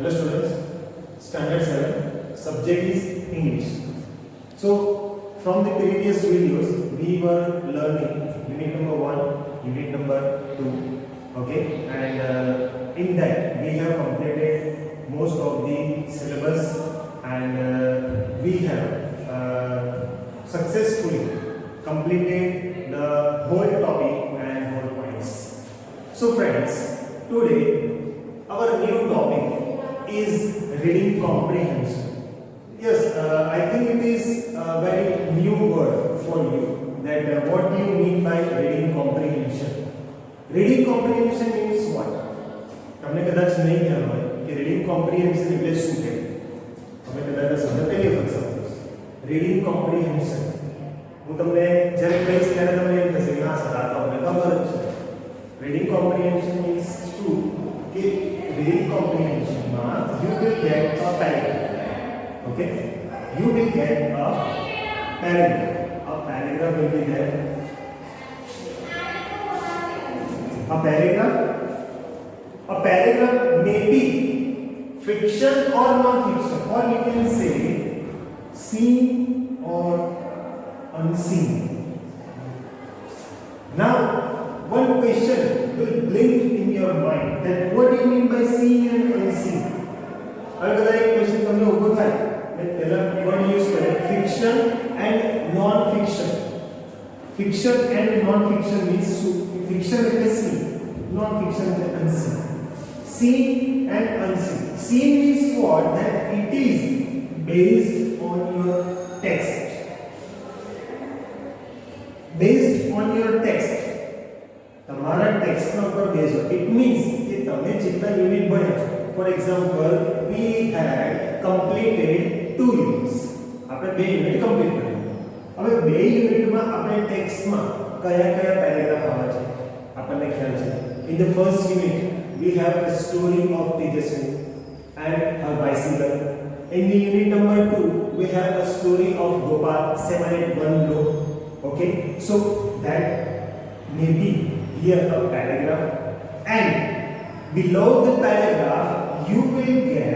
Hello students, standard 7, subject is English. So from the previous videos we were learning unit number 1, unit number 2, okay, and in that we have completed most of the syllabus and we have successfully completed the whole topic and whole points. So friends, today our new topic is reading comprehension. Yes, I think it is a very new word for you. That what do you mean by reading comprehension? Reading comprehension means what? તમને કદાચ નહીં ખ્યાલ હોય કે reading comprehension એટલે શું છે. તમે કદાચ સમજ પહેલી વખત સમજો. reading comprehension હું તમને જ્યારે કહીશ ત્યારે તમને એમ થશે કે હા સર આ તો અમને ખબર જ છે. reading comprehension means શું કે reading comprehension you will get a paragraph. Okay, you will get a paragraph. A paragraph will be there. A paragraph may be fiction or non-fiction, or you can say seen or unseen. Now one question will blink in your mind, that what do you mean by seen and unseen? હવે કદાચ એક question તમને ઊભો થાય કે પહેલા word use કરે fiction and non fiction. Fiction and non fiction means fiction એટલે seen, નોન ફિક્શન એટલે unseen. Seen and unseen. Seen means what? That it is based on your text. Based on your text. તમારા ટેક્સ્ટના ઉપર base હોય. It means કે તમે જેટલા unit ભણ્યા છો. For example, we had completed 2 units. આપણે 2 યુનિટ કમ્પ્લીટ કર્યા. હવે 2 યુનિટમાં આપણે ટેક્સ્ટમાં કયા પેરેગ્રાફ આવે છે આપણને ખ્યાલ છે. In the first unit we have a story of Tejaswi and her bicycle. In the unit number 2 we have a story of Gopal 7 at 1 blow. Okay, so that may be here a paragraph, and below the paragraph you will get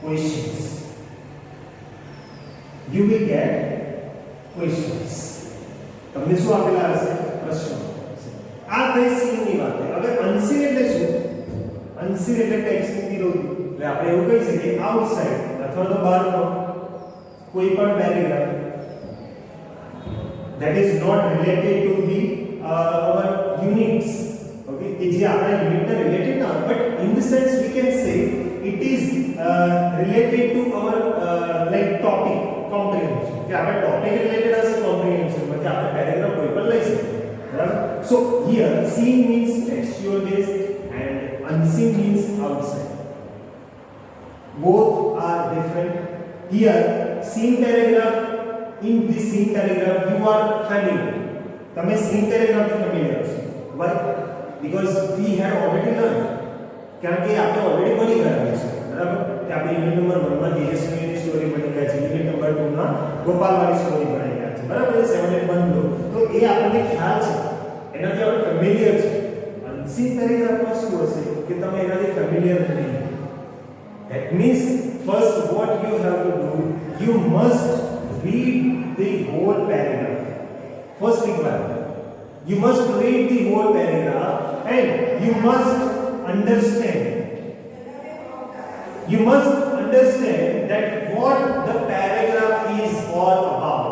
questions. You will get questions. તમને શું આપેલા હશે? પ્રશ્નો. આ થઈ scene ની વાત. હવે અનસીન એટલે શું? અનસીન એટલે ટેક્સ્ટ ની વિરોધી. એટલે આપણે એવું કહી શકીએ આઉટસાઇડ અથવા તો બહારનો કોઈ પણ paragraph that is not related to the our units. Okay, કે જે આપણા યુનિટના રિલેટેડ ના હોય, but in the sense we can say it is related to our like topic comprehension. કે આપણે topic related હશે comprehension માં કે આપણે પેરેગ્રાફ કોઈ પણ લઈ શકીએ. બરાબર? So here seen means textual based and unseen means outside. Both are different. Here seen paragraph, in this seen paragraph you are familiar. તમે seen paragraph થી familiar છો. Why? Because we had already learned. કારણ કે આપણે already ભણી ગયા છે. બરાબર? કે આપણે યુનિટ નંબર 1 માં તેજસ્વીની સ્ટોરી ભણી ગયા છે, યુનિટ નંબર 2 માં ગોપાલવાળી સ્ટોરી ભણી ગયા છે. બરાબર? 7 at 1 blow. તો એ આપણને ખ્યાલ છે. એનાથી આપણે ફેમિલિયર છે. અનસીન પેરેગ્રાફમાં શું હશે કે તમે એનાથી ફેમિલિયર નહીં. That means first what you have to do, you must read the whole paragraph. First requirement, you must read the whole paragraph and you must understand that what the paragraph is all about.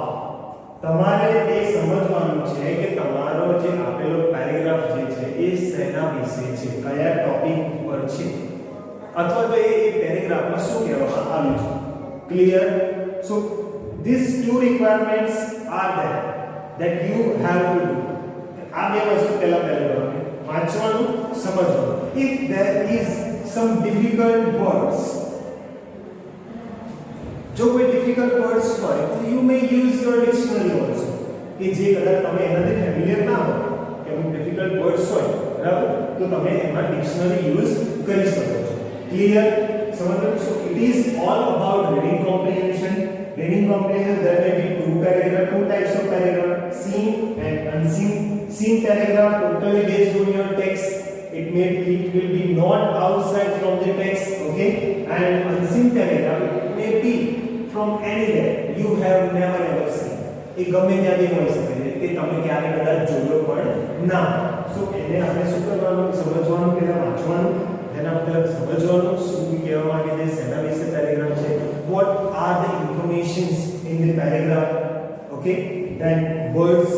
તમારે એ સમજવાનું છે કે તમારો જે આપેલો paragraph જે છે એ શેના વિશે છે, કયા ટોપિક ઉપર છે, અથવા તો એ પેરેગ્રાફમાં શું કહેવામાં આવ્યું છે. Clear? So these two requirements are there that you have to do. આ બે વસ્તુ પહેલા વાંચવાનું, સમજવાનું. If there is some difficult words, જો કોઈ difficult words હોય તો you may use your dictionary also. કે જે કદાચ તમે એનાથી ફેમિલિયર ના હો કે અમુક difficult words હોય, બરાબર, તો તમે એમાં ડિક્શનરી યુઝ કરી શકો છો. ક્લિયર? સમજો? So it is all about reading comprehension. Reading comprehension, there may be two types of paragraph, seen and unseen. Seen paragraph totally based on your text. it will be not outside from the text, okay, and unseen paragraph it may be from anywhere you have never ever seen. એ ગમે ત્યાંથી હોઈ શકે છે તે તમે ક્યારે કદાચ જોયો પણ ના. સો એને આપણે શું કરવાનું, સમજવાનું, પહેલા વાંચવાનું, તેના પર સમજવાનું શું કહેવા માંગે છે, શેના વિશે પેરેગ્રાફ છે, what are the informations in the paragraph, okay, then words,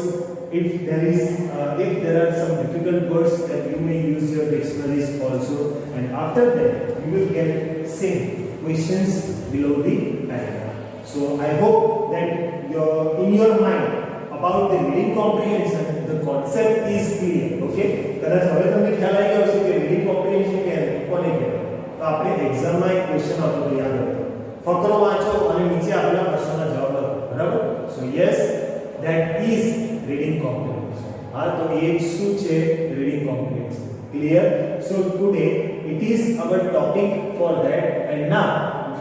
if there are some difficult words that you may use your dictionaries also, and after that you will get same questions below the paragraph. So I hope that in your mind about the reading comprehension the concept is clear, okay. કદાચ હવે તમને ખ્યાલ આવી ગયો છે કે reading comprehension કે કોને કહેવાય. તો આપણે એક્ઝામમાં એક ક્વેશ્ચન આવતો તો યાદ રાખો, ફકરો વાંચો અને નીચે આપેલા પ્રશ્નના જવાબ લખો, બરાબર. સો yes that is reading comprehension. હા, તો એ શું છે reading comprehension, clear. So today it is our topic for that, and now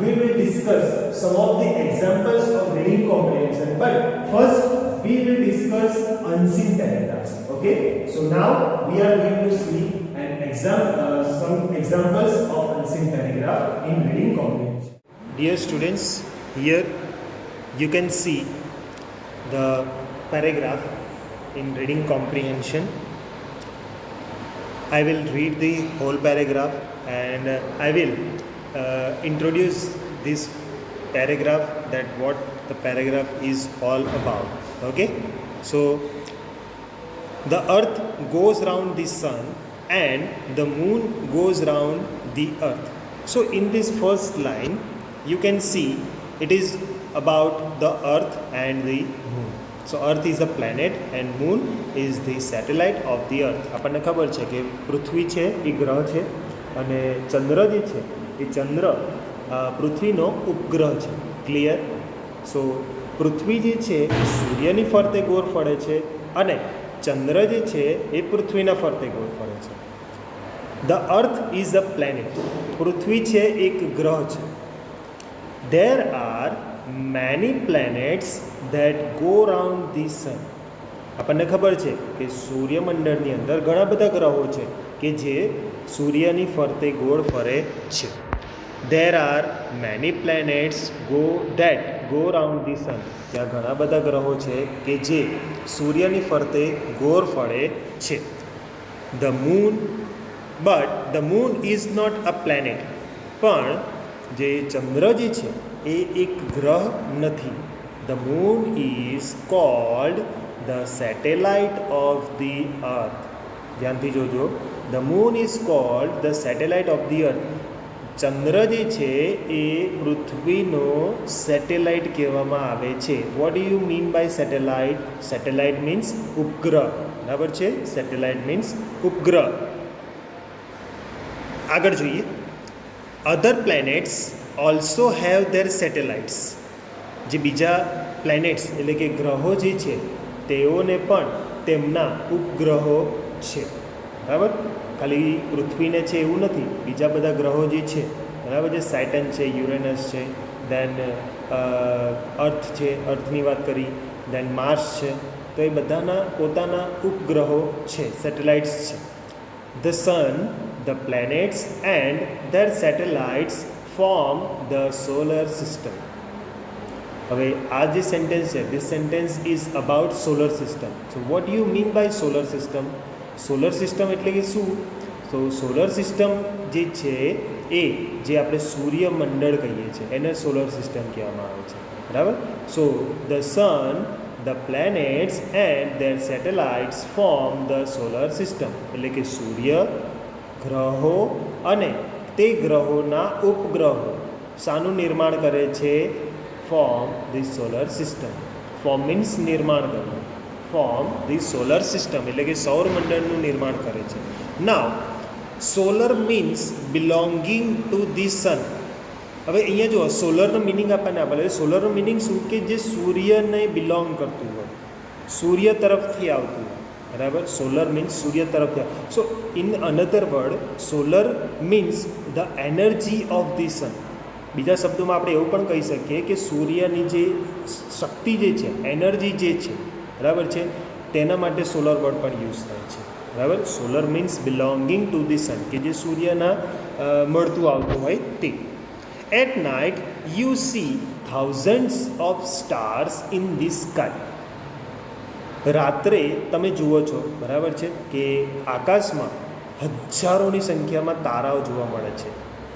we will discuss some of the examples of reading comprehension, but first we will discuss unseen paragraphs, okay. So now we are going to see some examples of unseen paragraph in reading comprehension. Dear students, here you can see the paragraph in reading comprehension. I will read the whole paragraph and I will introduce this paragraph, that what the paragraph is all about, okay. So the earth goes round the sun and the moon goes round the earth. So in this first line you can see it is about the earth and the moon. So earth is a planet and moon is the satellite of the earth. આપણને ખબર છે કે પૃથ્વી છે એ ગ્રહ છે અને ચંદ્ર જે છે એ ચંદ્ર પૃથ્વીનો ઉપગ્રહ છે, ક્લિયર. સો પૃથ્વી જે છે એ સૂર્યની ફરતે ગોળ ફરે છે અને ચંદ્ર જે છે એ પૃથ્વીના ફરતે ગોળ ફરે છે. The earth is a planet, પૃથ્વી છે એક ગ્રહ છે. There are many planets that go round the sun. આપણને ખબર છે કે સૂર્યમંડળની અંદર ઘણા બધા ગ્રહો છે કે જે સૂર્યની ફરતે ગોળ ફરે છે. There are many planets that go round the sun. ત્યાં ઘણા બધા ગ્રહો છે કે જે સૂર્યની ફરતે ગોળ ફરે છે. The moon, but the moon is not a planet. પણ જે ચંદ્ર જે છે એ એક ગ્રહ નથી. The moon is called the satellite of the earth. ધ્યાનથી જોજો, the moon is called the satellite of the earth. ચંદ્ર જે છે એ પૃથ્વીનો સેટેલાઇટ કહેવામાં આવે છે. What do you mean by satellite? Satellite means ઉપગ્રહ, બરાબર છે. સેટેલાઇટ મીન્સ ઉપગ્રહ. આગળ જોઈએ, other planets also have their satellites. જે બીજા પ્લેનેટ્સ એટલે કે ગ્રહો જે છે તેઓને પણ તેમના ઉપગ્રહો છે, બરાબર. ખાલી પૃથ્વીને છે એવું નથી, બીજા બધા ગ્રહો જે છે, બરાબર છે. સેટર્ન છે, યુરેનસ છે, દેન અર્થ છે, અર્થની વાત કરી, દેન માર્સ છે. તો એ બધાના પોતાના ઉપગ્રહો છે, સેટેલાઇટ્સ છે. The sun, the planets and their satellites form the solar system. હવે આ જે સેન્ટેન્સ છે, this sentence is about solar system. So what you mean by solar system? Solar system એટલે કે શું? તો સોલર સિસ્ટમ જે છે એ જે આપણે સૂર્યમંડળ કહીએ છીએ એને સોલર સિસ્ટમ કહેવામાં આવે છે, બરાબર. So the sun, the planets and their satellites form the solar system. એટલે કે સૂર્ય, ગ્રહો અને તે ગ્રહોના ઉપગ્રહો શાનું નિર્માણ કરે છે? Form the solar system. Form means નિર્માણ કરવું. ફોર્મ ધી સોલર સિસ્ટમ એટલે કે સૌરમંડળનું નિર્માણ કરે છે. Now solar means belonging to the sun. હવે અહીંયા જો સોલરનો મિનિંગ આપણને આપેલો છે. સોલરનો મિનિંગ શું? કે જે સૂર્યને બિલોંગ કરતું હોય, સૂર્ય તરફથી આવતું હોય, બરાબર. સોલર મીન્સ સૂર્ય તરફથી. So in another word solar means the energy of the sun. બીજા શબ્દોમાં આપણે એવું પણ કહી શકીએ કે સૂર્યની જે શક્તિ જે છે, એનર્જી જે છે, બરાબર છે, તેના માટે સોલર વર્ડ પણ યુઝ થાય છે, બરાબર. Solar means belonging to the sun, કે જે સૂર્યના મળતું આવતું હોય તે. At night you see thousands of stars in the sky. રાત્રે તમે જુઓ છો, બરાબર છે, કે આકાશમાં હજારોની સંખ્યામાં તારાઓ જોવા મળે છે.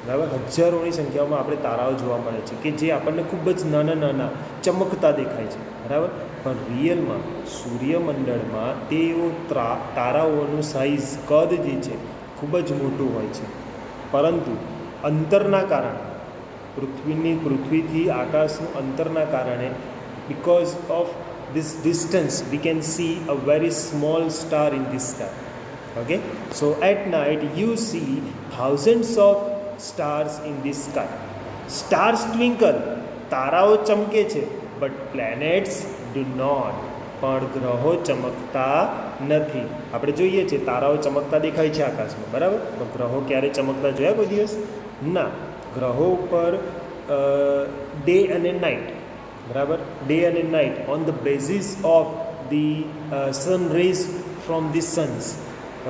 બરાબર, હજારોની સંખ્યામાં આપણે તારાઓ જોવા મળે છે કે જે આપણને ખૂબ જ નાના નાના ચમકતા દેખાય છે. બરાબર, પણ રિયલમાં સૂર્યમંડળમાં તેઓ તારાઓનું સાઇઝ, કદ જે છે ખૂબ જ મોટું હોય છે. પરંતુ અંતરના કારણે, પૃથ્વીથી આકાશનું અંતરના કારણે, because of this distance we can see a very small star in the sky. Okay, so at night you see thousands of stars in the sky. Stars twinkle, તારાઓ ચમકે છે, but planets do not, પણ ગ્રહો ચમકતા નથી. આપણે જોઈએ છે તારાઓ ચમકતા દેખાય છે આકાશમાં, બરાબર, તો ગ્રહો ક્યારે ચમકતા જોયા કોઈ દિવસ? ના. ગ્રહો ઉપર ડે અને નાઇટ, બરાબર, ડે અને night on the basis of the sun rays from the suns.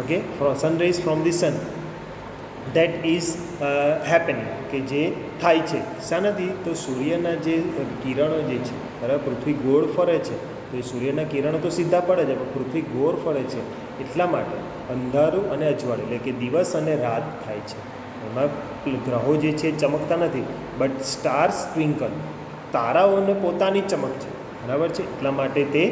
Okay, sun rays from the sun, that is happening, કે જે થાય છે શાનાથી? તો સૂર્યના જે કિરણો જે છે, બરાબર, પૃથ્વી ગોળ ફરે છે, તો એ સૂર્યના કિરણો તો સીધા પડે છે, પણ પૃથ્વી ગોળ ફરે છે એટલા માટે અંધારું અને અજવાળું, એટલે કે દિવસ અને રાત થાય છે. એમાં ગ્રહો જે છે ચમકતા નથી, બટ સ્ટાર્સ ટ્વિંકલ, તારાઓને પોતાની ચમક છે, બરાબર છે, એટલા માટે તે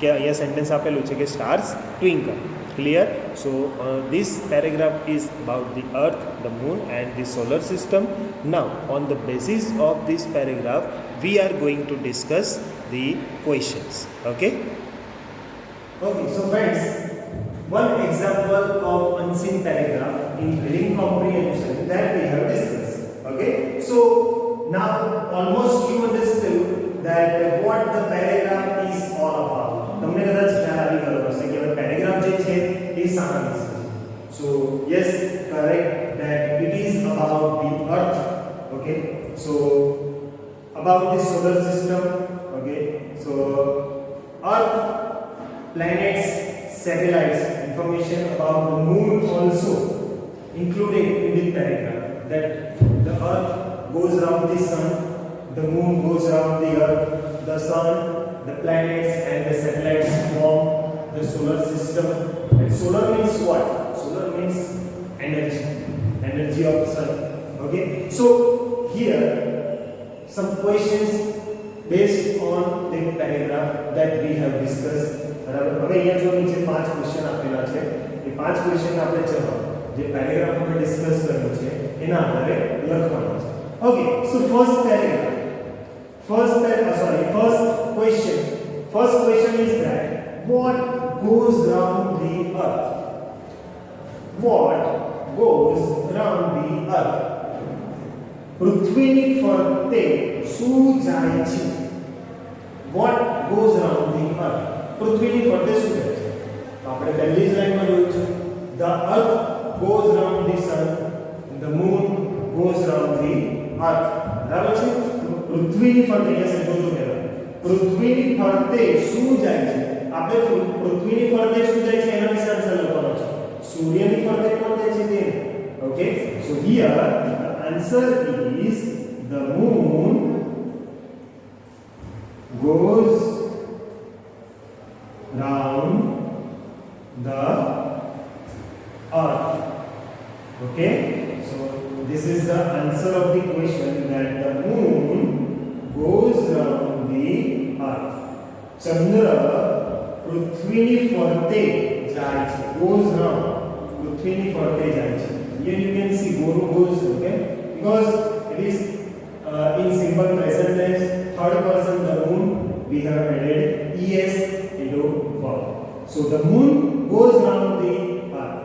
કે અહીંયા સેન્ટેન્સ આપેલું છે કે stars twinkle. Clear? So this paragraph is about the earth, the moon and the solar system. Now on the basis of this paragraph we are going to discuss the questions. Okay, so friends, one example of unseen paragraph in reading comprehension that we have discussed. Okay, so now almost you understood that what the paragraph is all about. તમને કદાચ ખ્યાલ આવી ગયો હશે કે paragraph જે છે એ શાના વિશે છે. So yes, correct, that it is about the earth. Okay, so about the solar system. Okay, so earth, planets, satellites, information about the moon also included in the paragraph, that the earth goes around the sun, the moon goes around the earth, the sun, the planets and the satellites form the solar system. And solar means what? Solar means energy of the sun. Okay, so here some questions based on the paragraph that we have discussed. બરાબર, હવે અહીંયા જો નીચે 5 question આપેલા છે, એ 5 question આપણે જવાબ જે પેરેગ્રાફ આપણે ડિસ્કસ કર્યો છે એના આધારે લખવાનો છે. Okay, so first question is that what goes round the earth? What goes round the earth? પૃથ્વીની ફરતે શું જાય છે? What goes round the earth? પૃથ્વીની ફરતે શું જાય છે? આપણે પહેલી જ લાઈનમાં જોયું છે, the earth goes round the sun, the moon goes round the earth. બરાબર છે? પૃથ્વીની ફરતે અહીંયા જોજો પહેલા, પૃથ્વીની ફરતે શું જાય છે? આપણે પૃથ્વીની ફરતે શું જાય છે એના વિશે આન્સર લખવાનો છે. સૂર્યની ફરતે કોણ જાય છે તે. Okay, so here the answer is the moon goes round the earth. Okay, so this is the answer of the question, that the moon goes round the earth. ચંદ્ર પૃથ્વીની ફરતે જાય છે, goes round, પૃથ્વીની ફરતે જાય છે. Here you can see goes, okay, because it is in simple present tense, third person the moon, we have added es into verb. So the moon goes round the earth.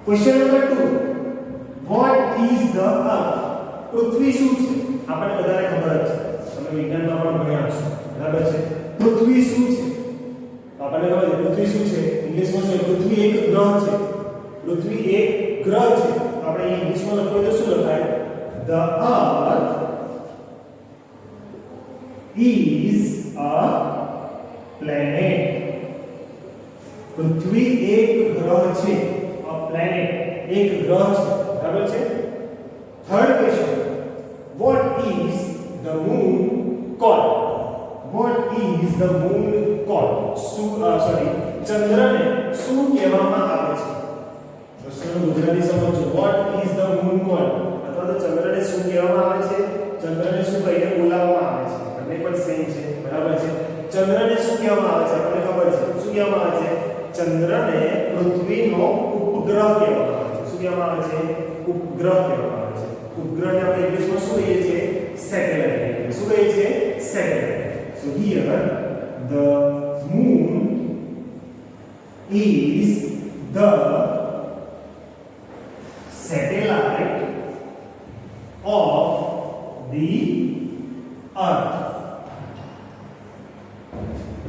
Question number 2, what is the earth? પૃથ્વી શું છે? આપણને બધાને ખબર જ છે, તમે વિજ્ઞાનમાં પણ ભણ્યા છો, બરાબર છે. પૃથ્વી શું છે? આપણને ખબર છે પૃથ્વી શું છે. ઇંગ્લિશમાં છે પૃથ્વી એક ગ્રહ છે. પૃથ્વી એક ગ્રહ છે. આપણે ઇંગ્લિશમાં લખીએ તો શું લખાય? The earth is a planet. પૃથ્વી એક ગ્રહ છે, અ પ્લેનેટ, એક ગ્રહ છે, બરાબર છે. Third question, what is the moon called? what is the moon called? ચંદ્રને શું કહેવામાં આવે છે? પ્રશ્નનું ગુજરાતી સમજો. what is the moon called? અથવા તો ચંદ્રને શું કહેવામાં આવે છે? ચંદ્રને શું કહીને બોલાવવામાં આવે છે? બંને પણ સેમ છે, બરાબર છે. ચંદ્રને શું કહેવામાં આવે છે? આપણને ખબર છે. શું કહેવામાં આવે છે? ચંદ્રને પૃથ્વીનો ઉપગ્રહ કહેવામાં આવે છે. શું કહેવામાં આવે છે? ઉપગ્રહ કહેવામાં આવે છે. ઉપગ્રહને આપણે ઇંગ્લિશમાં શું કહીએ છીએ? સેટેલાઇટ. શું કહીએ છીએ? Satellite. So here the moon is the satellite of the earth.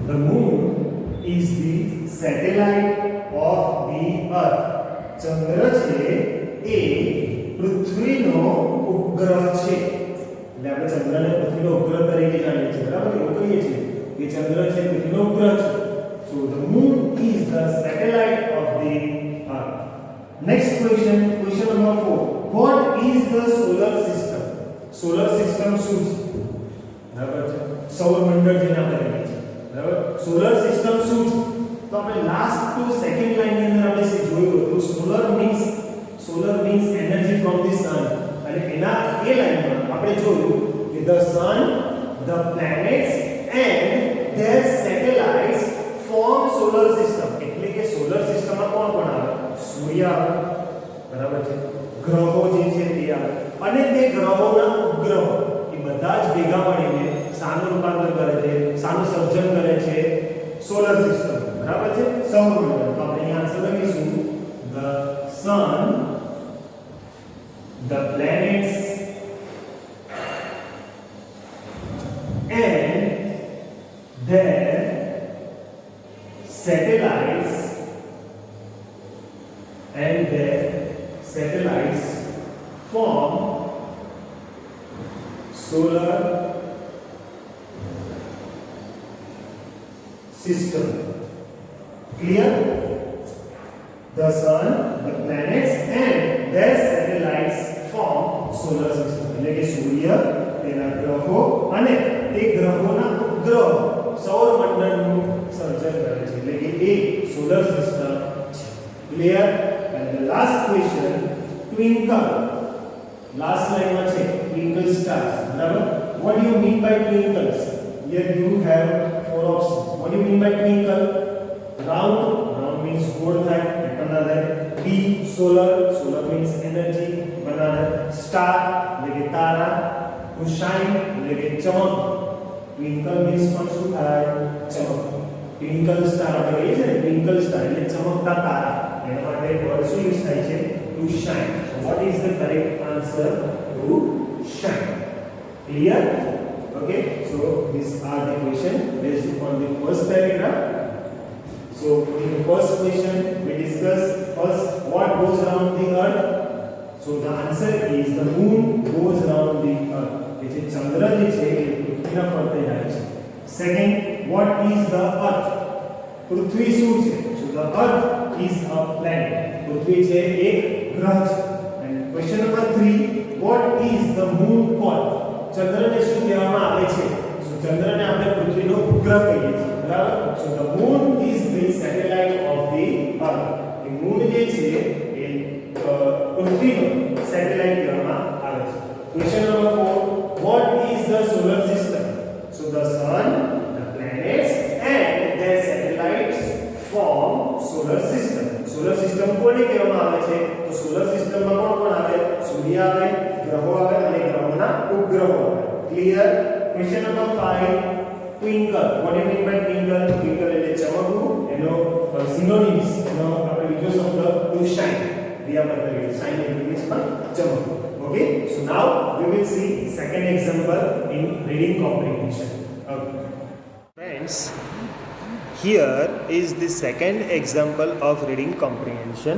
The moon is the satellite of the earth. ચંદ્ર છે એ પૃથ્વીનો ઉપગ્રહ છે. એટલે આપણે ચંદ્રને પૃથ્વીનો ઉપગ્રહ તરીકે જાણીએ છીએ, બરાબર? એવું કહીએ છીએ કે ચંદ્ર છે પૃથ્વીનો ઉપગ્રહ છે. So the moon is the satellite of the earth. Next question, question number 4. What is the solar system? Solar system શું છે? બરાબર છે. સૌરમંડળ જેને આપણે કહીએ છીએ, બરાબર? સોલર સિસ્ટમ શું છે? તો આપણે લાસ્ટ ટુ સેકન્ડ લાઈન ની અંદર આપણે જોયું હતું solar means energy from the sun. અને એના એ લાઈનમાં આપણે જોયું કે the sun, the planets and their satellites form solar system. એટલે કે સોલર સિસ્ટમમાં કોણ કોણ આવે? સૂર્ય આવે, બરાબર છે. ગ્રહો જે છે તે આવે, અને તે ગ્રહોના ઉપગ્રહો એ બધા જ ભેગા મળીને શાનું રૂપાંતર કરે છે? શાનું સર્જન કરે છે? સોલર સિસ્ટમ, બરાબર છે. સૌરમંડળ. તો આપણે અહીં આન્સર લખીશું the sun, the planets and their satellites form solar system. Clear? The sun, the planets and their satellites form solar system. એટલે કે સૂર્ય, તેના ગ્રહો અને તે ગ્રહોના ઉપગ્રહો સૌરમંડળનું સર્જન કરે છે. એટલે કે એ સોલર સિસ્ટમ છે. Clear? And the last question, twinkle. Last લાઈનમાં છે ટ્વિંકલ સ્ટાર્સ, બરાબર? what do you mean by twinkles? Here you have four options. what do you mean by twinkle? round means गोल થાય, એના થાય. b solar means energy, બનાવે. star એટલે કે તારા. to shine એટલે કે ચમક. twinkle means પણ શું થાય? ચમક. twinkle star આપણે કહીએ છીએ ને, twinkle star એટલે ચમકતા તારા. એના માટે વર્ડ શું યુઝ થાય છે? to shine. So what is the correct answer? to shine. Clear? Okay, so these are the question based on the first paragraph. So in the first question we discuss first what goes around the earth. So the answer is the moon goes around the earth. કે જે ચંદ્ર જે છે એ પૃથ્વીના ફરતે જાય છે. Second, what is the earth? પૃથ્વી શું છે? So the earth is a planet. પૃથ્વી છે એક ગ્રહ છે. And question number 3, what is the moon called? ચંદ્રને શું કહેવામાં આવે છે? So ચંદ્રને આપણે પૃથ્વીનો ઉપગ્રહ કહીએ છીએ, બરાબર? So the moon is the satellite of the earth. A moon જે છે એ પૃથ્વીનો સેટેલાઇટ કહેવામાં આવે છે. Question number 4, what is the solar system? So the sun, the planets and their satellites form solar system. Solar system કોને કહેવામાં આવે છે? તો solar system માં કોણ આવે? સૂર્ય આવે, ગ્રહો આવે અને ગ્રહોના ઉપગ્રહો આવે. Clear? Question number 5, twinkle. What do you mean by twinkle? Twinkle એટલે ચમકવું. એનો synonyms, એનો આપણે બીજો શબ્દ to shine. ક્રિયાપદ shine in English માં ચમકવું. Okay, so now we will see second example in reading comprehension. Okay, friends, here is the second example of reading comprehension.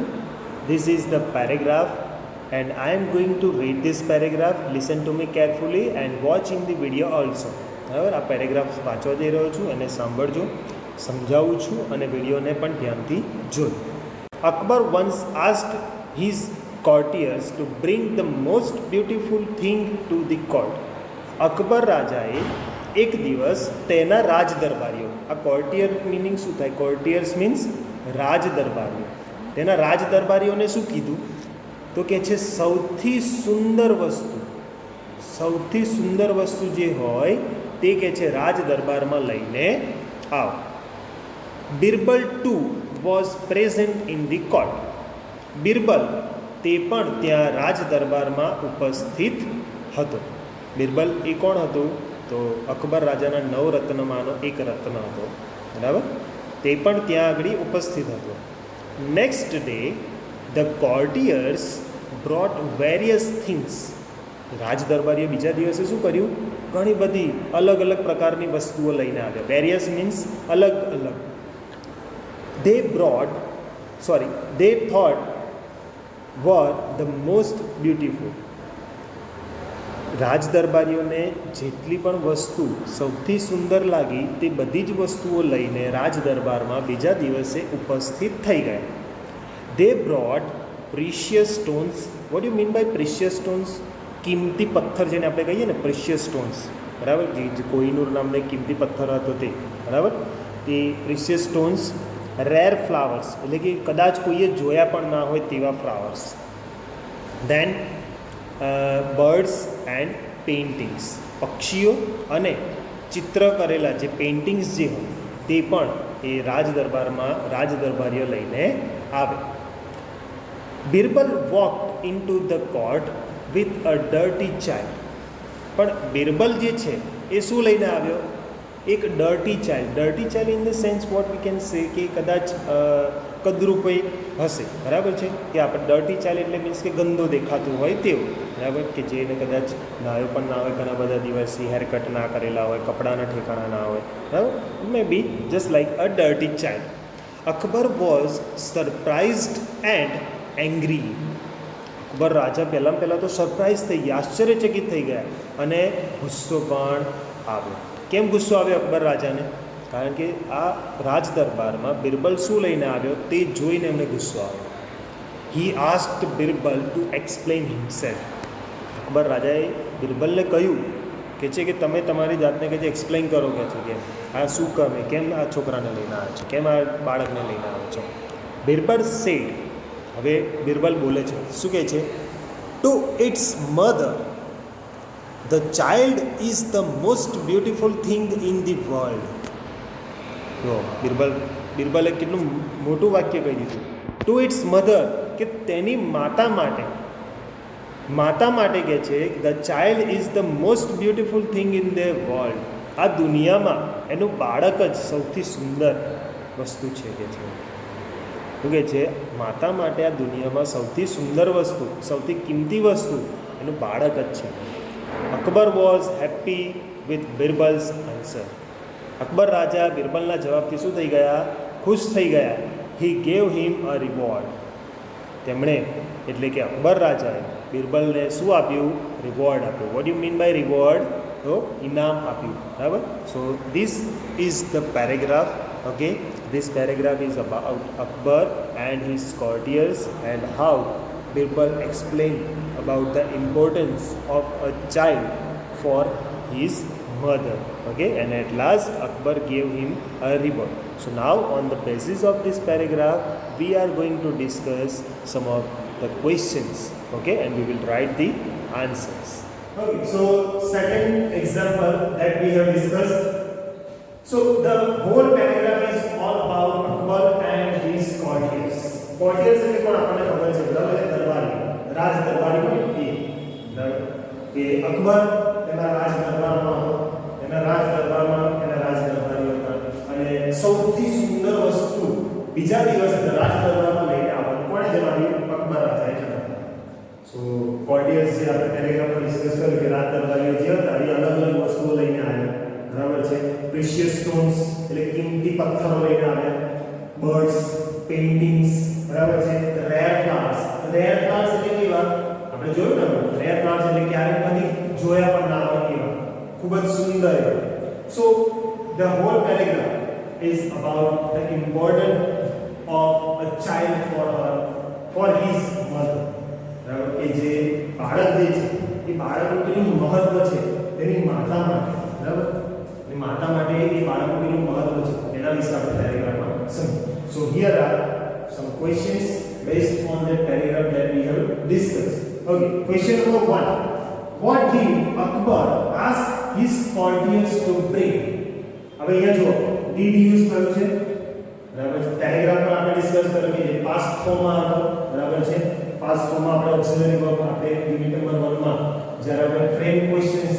This is the paragraph and I am going to read this paragraph. Listen to me carefully and watch in the video also. બરાબર? આ paragraph વાંચવા જઈ રહ્યો છું અને સાંભળજો. સમજાવું છું અને વિડીયોને પણ ધ્યાનથી જોજો. Akbar once asked his courtiers to bring the most beautiful thing to the court. Akbar રાજાએ એક દિવસ તેના રાજ દરબારીઓ, આ કોર્ટિયર મિનિંગ શું થાય? કોર્ટિયર્સ મીન્સ રાજ દરબારીઓ. તેના રાજ દરબારીઓને શું કીધું? તો કે છે સૌથી સુંદર વસ્તુ જે હોય તે કે છે રાજ દરબારમાં લઈને આવો. Birbal too was present in the court. Birbal તે પણ ત્યાં રાજ દરબારમાં ઉપસ્થિત હતો. બિરબલ એ કોણ હતું? તો અકબર રાજાના 9 રત્નમાંનો એક રત્ન હતો, બરાબર? તે પણ ત્યાં આગળ ઉપસ્થિત હતો. Next day the courtiers brought various things. રાજ દરબારીએ બીજા દિવસે શું કર્યું? ઘણી બધી અલગ અલગ પ્રકારની વસ્તુઓ લઈને આવ્યા. વેરિયસ મીન્સ અલગ અલગ. they thought were the most beautiful. રાજ દરબારીઓને જેટલી પણ વસ્તુ સૌથી સુંદર લાગી તે બધી જ વસ્તુઓ લઈને રાજ દરબારમાં બીજા દિવસે ઉપસ્થિત થઈ ગયા. they brought precious stones. what do you mean by precious stones? કિંમતી પથ્થર જેને આપણે કહીએ ને, પ્રિશિયસ સ્ટોન્સ, બરાબર? જે કોહિનૂર નામનો એક કિંમતી પથ્થર હતો તે, બરાબર? તે પ્રિશિયસ સ્ટોન્સ. રેર ફ્લાવર્સ એટલે કે કદાચ કોઈએ જોયા પણ ના હોય તેવા flowers. Then birds and paintings. પક્ષીઓ અને ચિત્ર કરેલા જે પેઇન્ટિંગ્સ જે હોય તે પણ એ રાજ દરબારીઓ લઈને આવે. Birbal walked into the court with a dirty child. પણ બિરબલ જે છે એ શું લઈને આવ્યો? એક dirty child. Dirty child in the sense what we can say કે કદાચ કદરૂપ હશે, બરાબર છે? કે આપણે ડર્ટી ચાઇલ્ડ એટલે મીન્સ કે ગંદો દેખાતું હોય તેવું, બરાબર? કે જેને કદાચ નાયો પણ ના હોય ઘણા બધા દિવસથી, હેર કટ ના કરેલા હોય, કપડાના ઠેકાણા ના હોય, બરાબર? May be just like a dirty child. Akbar was surprised and angry. Akbar રાજા પહેલાં તો સરપ્રાઇઝ થઈ ગયા, આશ્ચર્યચકિત થઈ ગયા અને ગુસ્સો પણ આવ્યો. કેમ ગુસ્સો આવ્યો અકબર રાજાને? કારણ કે આ રાજ દરબારમાં બિરબલ શું લઈને આવ્યો તે જોઈને એમને ગુસ્સો આવ્યો. He asked Birbal to explain himself. Akbar રાજાએ બિરબલને કહ્યું કે છે કે તમે તમારી જાતને કે છે એક્સપ્લેન કરો કે છે કે આ શું કામે, કેમ આ છોકરાને લઈને આવે છે, કેમ આ બાળકને લઈને આવે છે. બિરબલ સેડ. હવે બિરબલ બોલે છે, શું કહે છે? To its mother, the child is the most beautiful thing in the world. જો બિરબલે કેટલું મોટું વાક્ય કહી દીધું. ટુ ઇટ્સ મધર, કે તેની માતા માટે કહે છે the child is the most beautiful thing in the world. આ દુનિયામાં એનું બાળક જ સૌથી સુંદર વસ્તુ છે કે છે. શું કહે છે? માતા માટે આ દુનિયામાં સૌથી સુંદર વસ્તુ, સૌથી કિંમતી વસ્તુ એનું બાળક જ છે. Akbar was happy with Birbal's answer. Akbar રાજા બિરબલના જવાબથી શું થઈ ગયા? ખુશ થઈ ગયા. He gave him a reward. તેમણે એટલે કે અકબર રાજાએ બિરબલને શું આપ્યું? રિવોર્ડ આપ્યું. What you mean by reward? તો ઇનામ આપ્યું, બરાબર? So this is the paragraph. Okay, this paragraph is about Akbar and his courtiers and how Birbal explained about the importance of a child for his mother. Okay, and at last Akbar gave him a reward. So now on the basis of this paragraph we are going to discuss some of the questions. Okay, and we will write the answers. Okay, so second example that we have discussed. So the whole paragraph is all about Akbar and his courtiers. Courtiers એટલે કોણ? આપણને ખબર છે, બરાબર? દરબારી, રાજ દરબારી હોય એ, બરાબર? કે અકબર તેના રાજ દરબારમાં એના રાજ દરબારીઓ હતા અને સૌથી સુંદર વસ્તુ બીજા દિવસે રાજ દરબારમાં લઈને આવવાનું કોણે જણાવ્યું? અકબર રાજાએ જણાવ્યું. સો કોર્ટિયર્સ જે આપણે પેરેગ્રાફમાં ડિસ્કસ કર્યું કે રાજ દરબારીઓ જે હતા એ અલગ અલગ વસ્તુઓ લઈને આવ્યા, બરાબર છે? પ્રિશિયસ સ્ટોન્સ એટલે કિંમતી પથ્થરો લઈને આવ્યા. બર્ડ્સ, પેઇન્ટિંગ્સ, બરાબર છે? Rare plants. રેર પ્લાન્ટ્સ એટલે કેવા? આપણે જોયું ને, રેર પ્લાન્ટ્સ એટલે ક્યારેક કદી જોયા પણ ના હોય એવા, ખૂબ જ સુંદર. So the whole paragraph is about the importance of a child for his mother. બરાબર કે જે બાળક જે છે એ બાળકનું કેટલું મહત્વ છે તેની માતા માટે. બરાબર એ માતા માટે એ બાળકનું કેટલું મહત્વ છે એના વિશે આપણે પેરેગ્રાફમાં સમજીએ. So here are some questions based on the paragraph that we have discussed. Okay, question number 1. What did Akbar ask his courtiers to bring? હવે અહીંયા જો did use થયું છે. બરાબર છે. પેરેગ્રાફમાં આપણે ડિસ્કસ કર્યું કે જે પાસ્ટ ફોર્મમાં હતો. બરાબર છે. પાસ્ટ ફોર્મમાં આપણે ઓક્સિલરી વર્બ આપણે યુનિટ નંબર 1 માં જ્યારે આપણે frame questions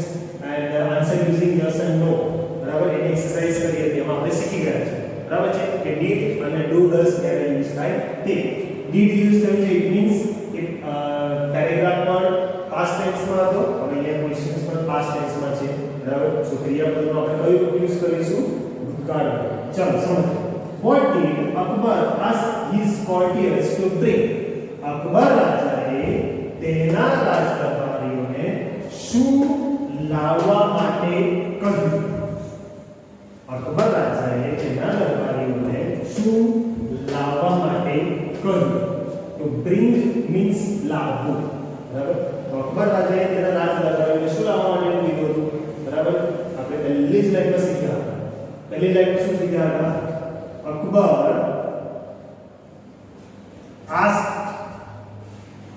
and answer using yes and no બરાબર એની એક્સરસાઇઝ કરી હતી એમાં આપણે શીખી ગયા છે. બરાબર છે કે did અને do does ક્યારે યુઝ થાય તે. did યુઝ થયું છે ઇટ મીન્સ કે પેરેગ્રાફ પર પાસ્ટ ટેન્સ માં હતો. હવે અહીંયા ક્વેશ્ચન્સ પર પાસ્ટ ટેન્સ માં છે. બરાબર. સો ક્રિયાપદનો આપણે કયું યુઝ કરીશું? ભૂતકાળ. ચાલો સમજો. What did Akbar ask his courtiers to bring? Akbar રાજાએ તેના રાજદરબારીઓને શું લાવવા માટે કહ્યું? અકબર રાજાએ તેના દરબારીઓને શું લાવવા માટે કહ્યું? તો bring means લાવવું. બરાબર. તો અકબર રાજાએ તેના રાજદરબારીઓને શું લાવવા માટે કીધું હતું? બરાબર. આપણે પહેલી જ લાઈનમાં શીખ્યા હતા. પહેલી લાઈનમાં શું શીખ્યા હતા? અકબર asked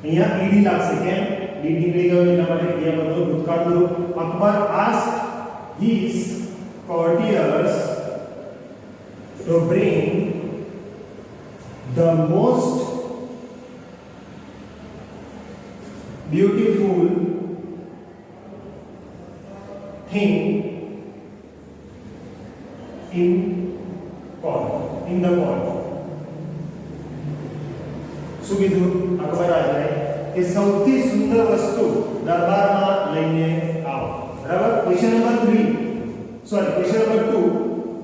અહીંયા ed લાગશે કેમ? ed નીકળી ગયો એટલા માટે ક્રિયાપદનો ભૂતકાળ રૂપ. Akbar asked his courtiers to bring the most beautiful thing in the court. શું કીધું અકબર રાજાએ? કે સૌથી સુંદર વસ્તુ દરબારમાં લઈને આવો. બરાબર. Question number 2.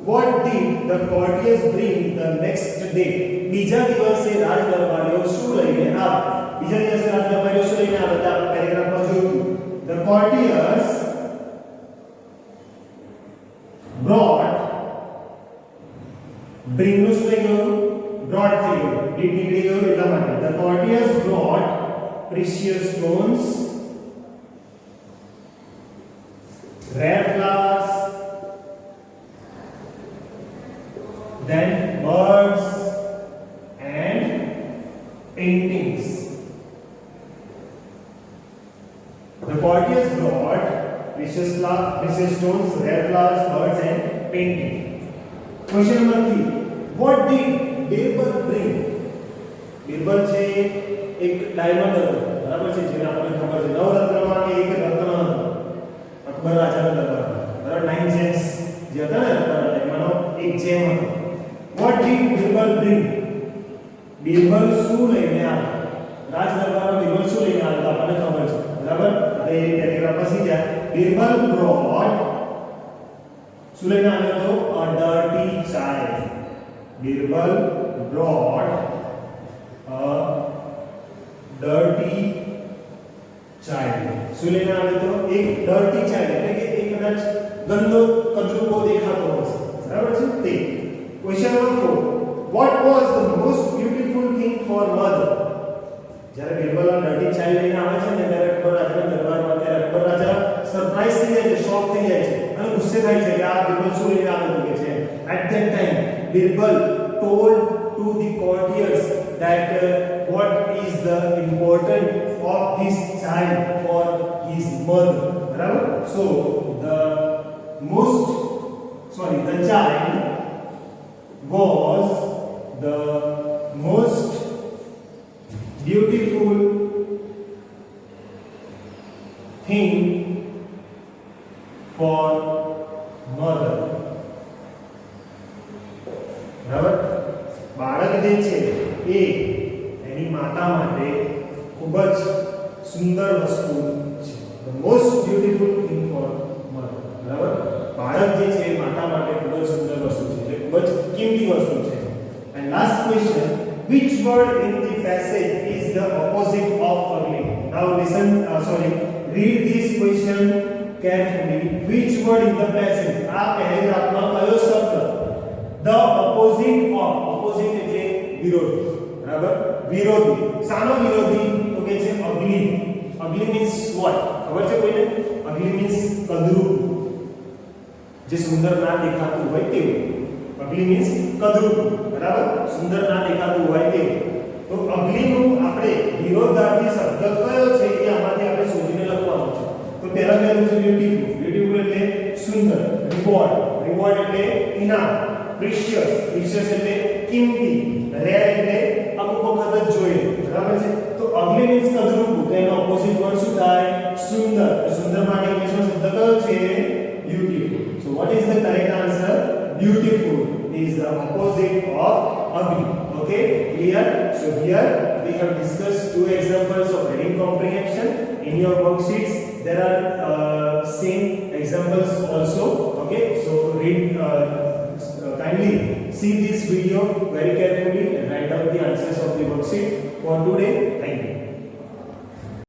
What did the courtiers bring the next day? બીજા દિવસે રાજ દરબારીઓ શું લઈને આવ્યા? બીજા દિવસે રાજ દરબારીઓ શું લઈને આવ્યા? આપણે પેરેગ્રાફમાં જોયું. The courtiers brought bring નું શું થઈ ગયું? brought થઈ ગયું. did નીકળી ગયું એટલા માટે. The courtiers brought precious stones, rare flowers, then birds and paintings. The courtiers brought precious stones, rare flowers, birds and paintings. Question number 3. What did Birbal bring? Birbal છે એક ડાયમંડ હતો. બરાબર છે. જેને આપણને ખબર છે નવરત્નમાં કે એક રત્ન હતો અકબર રાજાના દરબારમાં. બરાબર. 9 gems જે હતા ને અકબર રાજાનો એક જેમ હતો. What did Birbal bring? Birbal શું લઈને આવ્યા? રાજ દરબારમાં બિરબલ શું લઈને આવ્યા આપણને ખબર છે. બરાબર. હવે એ પેરેગ્રાફમાં શીખ્યા. બિરબલ brought શું લઈને આવ્યો હતો? A dirty child. Birbal brought a dirty child. શું લઈને આવ્યો તો? એક dirty child એટલે કે એક કદાચ ગંદો કચરો દેખાતો હશે. બરાબર છે તે. Question number 4. What was the most beautiful thing for mother? જ્યારે બિરબલ આ dirty child લઈને આવે છે ને ત્યારે અકબર રાજાના દરબારમાં ત્યારે અકબર રાજા સરપ્રાઈઝ થઈ જાય છે, શોક થઈ જાય છે અને ગુસ્સે થાય છે કે આ બિરબલ શું લઈને આવે છે. At that time Birbal told to the courtiers that what is the importance of this child for his mother. Barabar. So the child was the most beautiful thing for mother. બરાબર. બાળક જે છે એ એની માતા માટે ખૂબ જ સુંદર વસ્તુ છે. The most beautiful thing for mother. બરાબર. બાળક જે છે એ માતા માટે ખૂબ જ સુંદર વસ્તુ છે, એટલે ખૂબ જ કિંમતી વસ્તુ છે. And last question, which word in the passage is the opposite of ugly? Now listen, read this question carefully. Which word in the passage? આ પેરેગ્રાફમાં કયો શબ્દ the opposite of, opposite એટલે વિરોધી, બરાબર? વિરોધી. શાનો વિરોધી? તો કે છે ugly. ugly means what? ખબર છે કોઈને? ugly means કદરૂપ, જે સુંદર ના દેખાતું હોય તેવું. ugly means કદરૂપ, બરાબર? સુંદર ના દેખાતું હોય તેવું. તો ugly નું આપણે વિરોધાર્થી શબ્દ કયો છે એ આમાંથી આપણે શોધીને લખવાનું છે. તો પહેલા પહેલું છે બ્યુટીફુલ. બ્યુટીફુલ એટલે સુંદર. રિવોર્ડ. રિવોર્ડ એટલે ઇનામ. પ્રિશિયસ. પ્રિશિયસ એટલે કિંમતી. રેર એટલે અમુક વખત જ જોઈએ, બરાબર છે? તો ugly means કદરૂપ, તો એનો ઓપોઝિટ વર્ડ શું થાય? સુંદર. સુંદર માટે ઇંગ્લિશમાં શબ્દ કયો છે? beautiful. So what is the correct answer? Beautiful is the opposite of ugly. Okay, clear? So here we have discussed two examples of reading comprehension. In your worksheets there are same examples also. Okay, so read kindly see this video very carefully and write down the answers of the worksheet for today. Thank you.